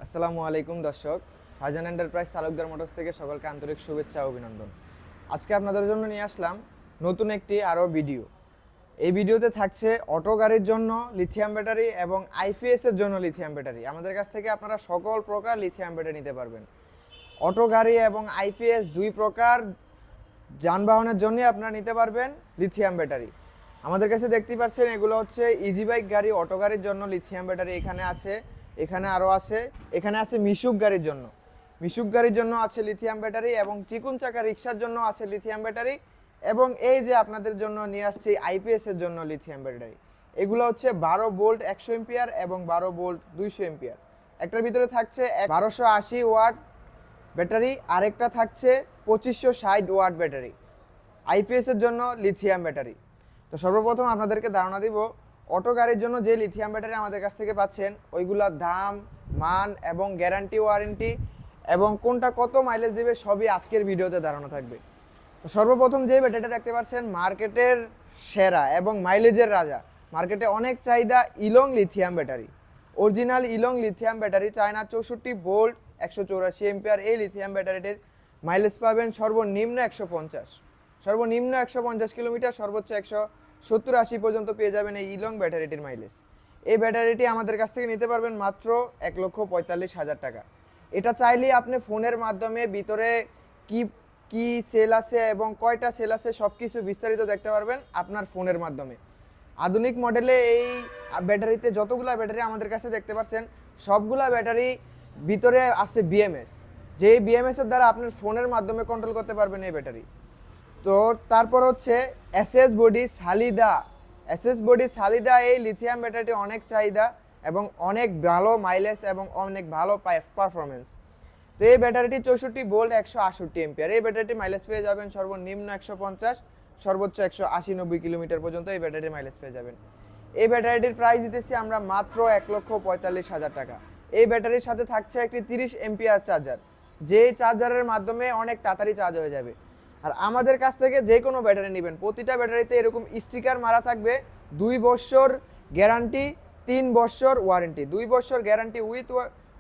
আসসালামু আলাইকুম দর্শক, ফারজান এন্টারপ্রাইজ চালকদার মোটরস থেকে সকলকে আন্তরিক শুভেচ্ছা ও অভিনন্দন। আজকে আপনাদের জন্য নিয়ে আসলাম নতুন একটি আরও ভিডিও। এই ভিডিওতে থাকছে অটো গাড়ির জন্য লিথিয়াম ব্যাটারি এবং আইপিএস এর জন্য লিথিয়াম ব্যাটারি। আমাদের কাছ থেকে আপনারা সকল প্রকার লিথিয়াম ব্যাটারি নিতে পারবেন। অটো গাড়ি এবং আইপিএস দুই প্রকার যানবাহনের জন্যই আপনারা নিতে পারবেন লিথিয়াম ব্যাটারি। আমাদের কাছে দেখতেই পাচ্ছেন এগুলো হচ্ছে ইজি বাইক গাড়ি, অটো গাড়ির জন্য লিথিয়াম ব্যাটারি এখানে আছে, এখানে আরও আছে, এখানে আছে মিশুক গাড়ির জন্য। মিশুক গাড়ির জন্য আছে লিথিয়াম ব্যাটারি এবং চিকুন চাকা রিক্সার জন্য আছে লিথিয়াম ব্যাটারি এবং এই যে আপনাদের জন্য নিয়ে আসছি আইপিএস এর জন্য লিথিয়াম ব্যাটারি। এগুলো হচ্ছে 12 ভোল্ট 100 এম্পিয়ার এবং 12 ভোল্ট 200 এম্পিয়ার। একটার ভিতরে থাকছে 1280 ওয়াট ব্যাটারি, আরেকটা থাকছে 2560 ওয়াট ব্যাটারি। আইপিএস এর জন্য লিথিয়াম ব্যাটারি। তো সর্বপ্রথম আপনাদেরকে ধারণা দিব অটো গাড়ির জন্য যে লিথিয়াম ব্যাটারি আমাদের কাছ থেকে পাচ্ছেন ওইগুলোর দাম, মান এবং গ্যারান্টি ওয়ারেন্টি এবং কোনটা কত মাইলেজ দেবে সবই আজকের ভিডিওতে ধারণা থাকবে। তো সর্বপ্রথম যে ব্যাটারিটা দেখতে পাচ্ছেন মার্কেটের সেরা এবং মাইলেজের রাজা, মার্কেটে অনেক চাহিদা Elong lithium battery. Original Elong lithium battery, China 64 volt 184 ampere. এই লিথিয়াম ব্যাটারিটির মাইলেজ পাবেন সর্বনিম্ন 150, সর্বনিম্ন 150 কিলোমিটার, সর্বোচ্চ 170-80 পর্যন্ত পেয়ে যাবেন এই ইলং ব্যাটারিটির মাইলেজ। এই ব্যাটারিটি আমাদের কাছ থেকে নিতে পারবেন মাত্র 1,45,000 টাকা। এটা চাইলেই আপনি ফোনের মাধ্যমে ভিতরে কি কি সেল আছে এবং কয়টা সেল আছে সব কিছু বিস্তারিত দেখতে পারবেন আপনার ফোনের মাধ্যমে। আধুনিক মডেলে এই ব্যাটারিতে যতগুলা ব্যাটারি আমাদের কাছে দেখতে পাচ্ছেন সবগুলা ব্যাটারি ভিতরে আছে বিএমএস, যেই বিএমএস এর দ্বারা আপনার ফোনের মাধ্যমে কন্ট্রোল করতে পারবেন এই ব্যাটারি। তো তারপর হচ্ছে এসএস বডি সালিদা। এসএস বডি সালিদা এই লিথিয়াম ব্যাটারিটি অনেক চাহিদা এবং অনেক ভালো মাইলেজ এবং অনেক ভালো পারফরমেন্স। তো এই ব্যাটারিটি 64 ভোল্ট 168 এম্পিয়ার। এই ব্যাটারিটি মাইলেজ পেয়ে যাবেন সর্বনিম্ন 150, সর্বোচ্চ 180-90 কিলোমিটার পর্যন্ত এই ব্যাটারির মাইলেজ পেয়ে যাবেন। এই ব্যাটারিটির প্রাইস দিতেছি আমরা মাত্র 1,45,000 টাকা। এই ব্যাটারির সাথে থাকছে একটি 30 এম্পিয়ার চার্জার, যেই চার্জারের মাধ্যমে অনেক তাড়াতাড়ি চার্জ হয়ে যাবে। আর আমাদের কাছ থেকে যে কোনো ব্যাটারি নেবেন প্রতিটা ব্যাটারিতে এরকম স্টিকার মারা থাকবে 2 বছর গ্যারান্টি, 3 বছর ওয়ারেন্টি, 2 বছর গ্যারান্টি উইথ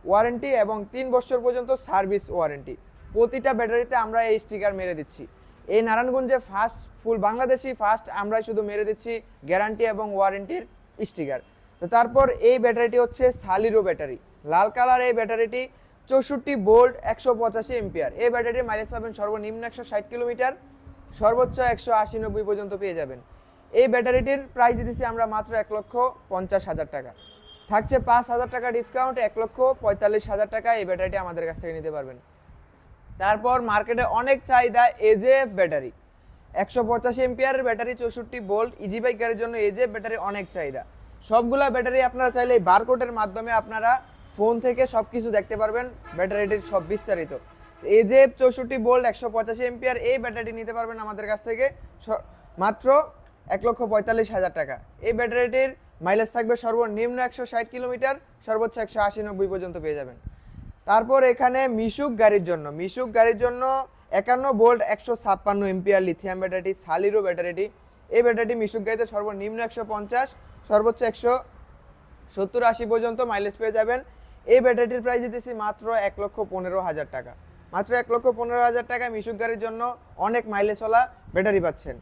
ওয়ারেন্টি এবং 3 বছর পর্যন্ত সার্ভিস ওয়ারেন্টি। প্রতিটা ব্যাটারিতে আমরা এই স্টিকার মেরে দিচ্ছি। এই নারায়ণগঞ্জে ফার্স্ট, ফুল বাংলাদেশি ফার্স্ট আমরাই শুধু মেরে দিচ্ছি গ্যারান্টি এবং ওয়ারেন্টির স্টিকার। তো তারপর এই ব্যাটারিটি হচ্ছে সালিরো ব্যাটারি, লাল কালার। এই ব্যাটারিটি 64 ভোল্ট 185 এম্পিয়ার। এই ব্যাটারির মাইলেজ পাবেন সর্বনিম্ন 160 কিলোমিটার, সর্বোচ্চ 180-90 পর্যন্ত পেয়ে যাবেন। এই ব্যাটারিটির প্রাইস দিতেছি আমরা মাত্র 1,50,000 টাকা। থাকছে 5,000 টাকা ডিসকাউন্ট, 1,45,000 টাকা এই ব্যাটারিটি আমাদের কাছ থেকে নিতে পারবেন। তারপর মার্কেটে অনেক চাহিদা এজেএফ ব্যাটারি, 185 এম্পিয়ারের ব্যাটারি, 64 ভোল্ট ইজি বাইক গাড়ির জন্য এজেএফ ব্যাটারি অনেক চাহিদা। সবগুলা ব্যাটারি আপনারা চাইলে এই বারকোডের মাধ্যমে আপনারা ফোন থেকে সব কিছু দেখতে পারবেন ব্যাটারিটির সব বিস্তারিত। এজেএফ 64 ভোল্ট 185 এম্পিয়ার এই ব্যাটারিটি নিতে পারবেন আমাদের কাছ থেকে মাত্র 1,45,000 টাকা। এই ব্যাটারিটির মাইলেজ থাকবে সর্বনিম্ন 160 কিলোমিটার, সর্বোচ্চ 180-90 পর্যন্ত পেয়ে যাবেন। তারপর এখানে মিশুক গাড়ির জন্য, মিশুক গাড়ির জন্য 51 ভোল্ট 156 এম্পিয়ার লিথিয়াম ব্যাটারিটি, সালিরো ব্যাটারিটি। এই ব্যাটারিটি মিশুক গাড়িতে সর্বনিম্ন 150, সর্বোচ্চ 170-80 পর্যন্ত মাইলেজ পেয়ে যাবেন। এই ব্যাটারিটির প্রাইস দিতেছি মাত্র 1,15,000 টাকা। মাত্র 1,15,000 টাকায় মিশুক গাড়ির জন্য অনেক মাইলেজওয়ালা ব্যাটারি পাচ্ছেন।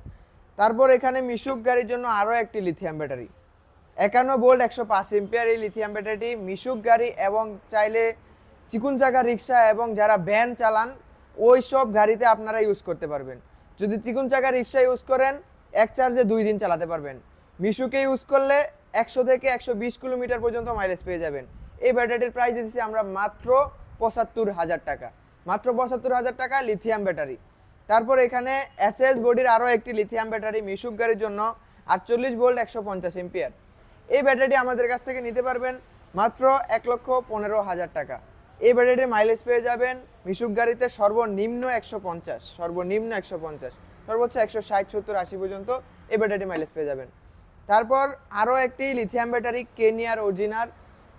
তারপর এখানে মিশুক গাড়ির জন্য আরও একটি লিথিয়াম ব্যাটারি, 51 ভোল্ট 105 এম্পিয়ার। এই লিথিয়াম ব্যাটারিটি মিশুক গাড়ি এবং চাইলে চিকুন চাকা রিক্সা এবং যারা ভ্যান চালান ওই সব গাড়িতে আপনারা ইউজ করতে পারবেন। যদি চিকুন চাকা রিক্সা ইউজ করেন এক চার্জে 2 দিন চালাতে পারবেন। মিশুকে ইউজ করলে 100 থেকে 120 কিলোমিটার পর্যন্ত মাইলেজ পেয়ে যাবেন। এই ব্যাটারিটির প্রাইস দিচ্ছি আমরা মাত্র 75,000 টাকা। মাত্র 75,000 টাকা লিথিয়াম ব্যাটারি। তারপর এখানে এসএস বডির আরও একটি লিথিয়াম ব্যাটারি মিশুক গাড়ির জন্য 48 ভোল্ট 150 এম্পিয়ার। এই ব্যাটারিটি আমাদের কাছ থেকে নিতে পারবেন মাত্র 1,15,000 টাকা। এই ব্যাটারিটির মাইলেজ পেয়ে যাবেন মিশুক গাড়িতে সর্বনিম্ন 150, সর্বনিম্ন 150, সর্বোচ্চ 160-70-80 পর্যন্ত এই ব্যাটারিটি মাইলেজ পেয়ে যাবেন। তারপর আরও একটি লিথিয়াম ব্যাটারি কেনিয়ার অরিজিনাল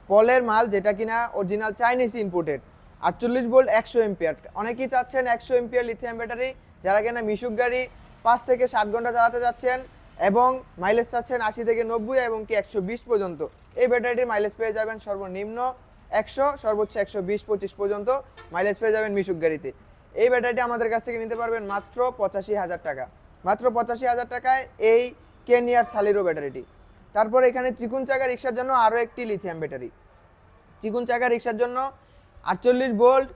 পলের মাল, যেটা কিনা original Chinese imported, 48 volt 100 ampere. অনেকেই চাচ্ছেন 100 এম্পিয়ার লিথিয়াম ব্যাটারি, যারা কিনা মিশুক গাড়ি 5 থেকে 7 ঘন্টা চালাতে যাচ্ছেন এবং মাইলেজ চাচ্ছেন 80 থেকে 90 এবং কি 120 পর্যন্ত। এই ব্যাটারিটির মাইলেজ পেয়ে যাবেন সর্বনিম্ন 100 সর্বোচ্চ 120-25 পর্যন্ত মাইলেজ পেয়ে যাবেন মিশুক গাড়িতে। এই ব্যাটারিটি আমাদের কাছ থেকে নিতে পারবেন মাত্র 85,000 টাকা। মাত্র 85,000 টাকায় এই কেনিয়ার সালিরো ব্যাটারিটি। তারপর এখানে চিকুন চাকা রিক্সার জন্য আরও একটি লিথিয়াম ব্যাটারি। চিকুন চাকা রিক্সার জন্য 48 ভোল্ট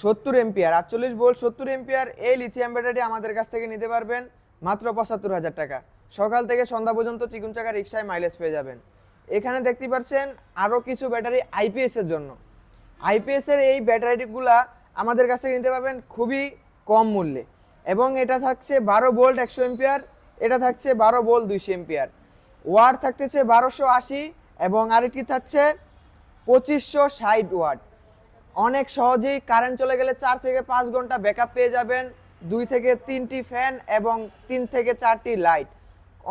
70 এম্পিয়ার, 48 ভোল্ট 70 এম্পিয়ার এই লিথিয়াম ব্যাটারি আমাদের কাছ থেকে নিতে পারবেন মাত্র 75,000 টাকা। সকাল থেকে সন্ধ্যা পর্যন্ত চিকুন চাকা রিক্সায় মাইলেজ পেয়ে যাবেন। এখানে দেখতে পাচ্ছেন আরও কিছু ব্যাটারি আইপিএসের জন্য। আইপিএসের এই ব্যাটারিগুলা আমাদের কাছ থেকে নিতে পারবেন খুবই কম মূল্যে, এবং এটা থাকছে 12 ভোল্ট 100 এম্পিয়ার, এটা থাকছে 12 ভোল্ট 200 এম্পিয়ার। ওয়াট থাকতেছে 1280 এবং আরেকটি থাকছে 2560 ওয়াট। অনেক সহজেই কারেন্ট চলে গেলে 4 থেকে 5 ঘন্টা ব্যাকআপ পেয়ে যাবেন। 2 থেকে 3টি ফ্যান এবং 3 থেকে 4টি লাইট,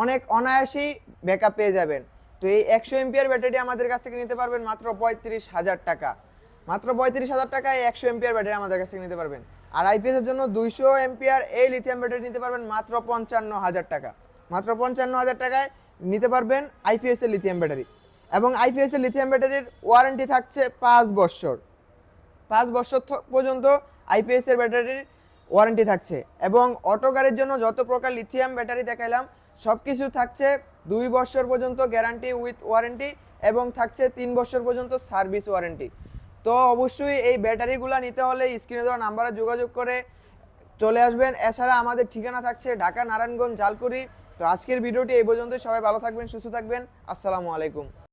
অনেক অনায়াসেই ব্যাকআপ পেয়ে যাবেন। তো এই 100 এম্পিয়ার ব্যাটারি আমাদের কাছ থেকে নিতে পারবেন মাত্র 35,000 টাকা। মাত্র 35,000 টাকায় 100 এম্পিয়ার ব্যাটারি আমাদের কাছ থেকে নিতে পারবেন। আর আইপিএস এর জন্য 200 এম্পিয়ার এই লিথিয়াম ব্যাটারি নিতে পারবেন মাত্র 55,000 টাকা। মাত্র 55,000 টাকায় নিতে পারবেন আইপিএস এর লিথিয়াম ব্যাটারি। এবং আইপিএস এর লিথিয়াম ব্যাটারির ওয়ারেন্টি থাকছে 5 বছর। 5 বছর পর্যন্ত আইপিএস এর ব্যাটারির ওয়ারেন্টি থাকছে। এবং অটো গাড়ির জন্য যত প্রকার লিথিয়াম ব্যাটারি দেখাইলাম সব কিছু থাকছে 2 বছর পর্যন্ত গ্যারান্টি উইথ ওয়ারেন্টি, এবং থাকছে 3 বছর পর্যন্ত সার্ভিস ওয়ারেন্টি। তো অবশ্যই এই ব্যাটারিগুলো নিতে হলে স্ক্রিনে দেওয়া নাম্বারে যোগাযোগ করে চলে আসবেন। এছাড়া আমাদের ঠিকানা থাকছে ঢাকা নারায়ণগঞ্জ জালকুড়ি। তো আজকের ভিডিওটি এই পর্যন্ত। সবাই ভালো থাকবেন, সুস্থ থাকবেন। আসসালামু আলাইকুম।